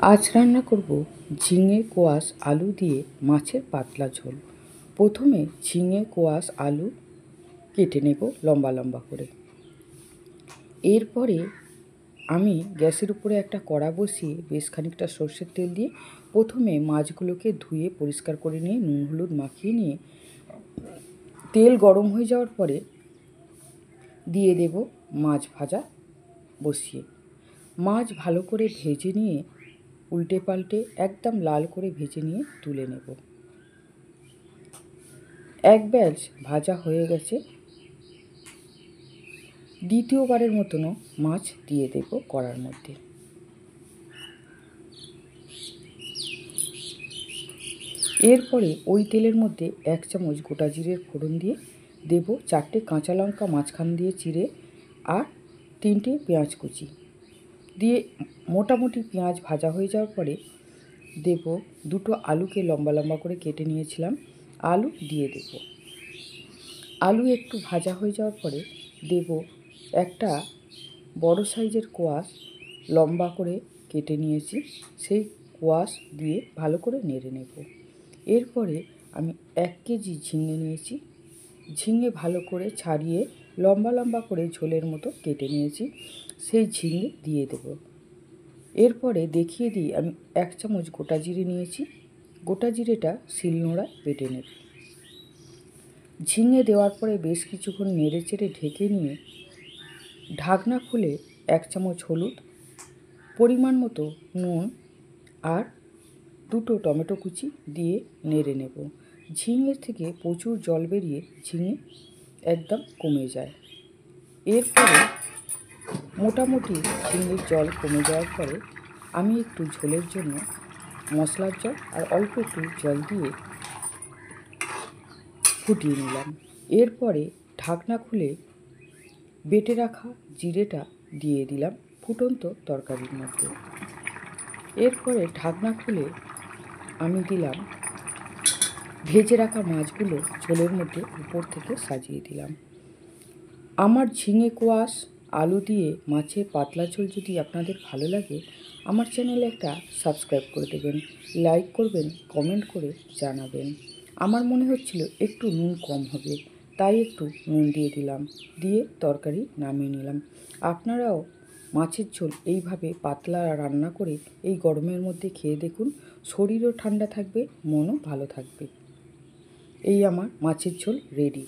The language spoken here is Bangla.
আজ রান্না করব ঝিঙে কোয়াশ আলু দিয়ে মাছের পাতলা ঝোল। প্রথমে ঝিঙে কোয়াশ আলু কেটে নেব লম্বা লম্বা করে। এরপরে আমি গ্যাসের উপরে একটা কড়া বসিয়ে বেশ খানিকটা সর্ষের তেল দিয়ে প্রথমে মাছগুলোকে ধুয়ে পরিষ্কার করে নিয়ে নুন হলুদ মাখিয়ে নিয়ে তেল গরম হয়ে যাওয়ার পরে দিয়ে দেব মাছ ভাজা বসিয়ে। মাছ ভালো করে ভেজে নিয়ে উল্টে পাল্টে একদম লাল করে ভেজে নিয়ে তুলে নেব। এক ব্যাচ ভাজা হয়ে গেছে, দ্বিতীয়বারের মতনও মাছ দিয়ে দেব কড়ার মধ্যে। এরপরে ওই তেলের মধ্যে 1 চামচ গোটা জিরের ফোড়ন দিয়ে দেব 4টে কাঁচা লঙ্কা মাঝখান দিয়ে চিড়ে আর 3টে পেঁয়াজ কুচি দিয়ে মোটামুটি পেঁয়াজ ভাজা হয়ে যাওয়ার পরে দেব 2টো আলুকে লম্বা লম্বা করে কেটে নিয়েছিলাম, আলু দিয়ে দেব। আলু একটু ভাজা হয়ে যাওয়ার পরে দেব একটা বড় সাইজের কোয়াশ লম্বা করে কেটে নিয়েছি, সেই কোয়াশ দিয়ে ভালো করে নেড়ে নেব। এরপরে আমি 1 কেজি ঝিঙে নিয়েছি, ঝিঙে ভালো করে ছাড়িয়ে লম্বা লম্বা করে ঝোলের মতো কেটে নিয়েছি, সেই ঝিঙে দিয়ে দেব। এরপরে দেখিয়ে দিই, আমি 1 চামচ গোটা জিরে নিয়েছি, গোটা জিরেটা শিলনোড়ায় বেটে নেব। ঝিঙে দেওয়ার পরে বেশ কিছুক্ষণ নেড়ে চেড়ে ঢেকে নিয়ে ঢাকনা খুলে 1 চামচ হলুদ, পরিমাণ মতো নুন আর 2টো টমেটো কুচি দিয়ে নেড়ে নেব। ঝিঙের থেকে প্রচুর জল বেরিয়ে ঝিঙে একদম কমে যায়। এরপরে মোটামুটি ঝিঙের জল কমে যাওয়ার পরে আমি একটু ঝোলের জন্য মশলার জল আর অল্প একটু জল দিয়ে ফুটিয়ে নিলাম। এরপরে ঢাকনা খুলে বেটে রাখা জিরেটা দিয়ে দিলাম ফুটন্ত তরকারির মধ্যে। এরপরে ঢাকনা খুলে আমি দিলাম ভেজে রাখা মাছগুলো ঝোলের মধ্যে উপর থেকে সাজিয়ে দিলাম। আমার ঝিঙে কোয়াশ আলু দিয়ে মাছের পাতলা ঝোল যদি আপনাদের ভালো লাগে, আমার চ্যানেলে একটা সাবস্ক্রাইব করে দেবেন, লাইক করবেন, কমেন্ট করে জানাবেন। আমার মনে হচ্ছিল একটু নুন কম হবে, তাই একটু নুন দিয়ে দিলাম, দিয়ে তরকারি নামিয়ে নিলাম। আপনারাও মাছের ঝোল এইভাবে পাতলা রান্না করে এই গরমের মধ্যে খেয়ে দেখুন, শরীরও ঠান্ডা থাকবে, মনও ভালো থাকবে। এই আমার মাছের ঝোল রেডি।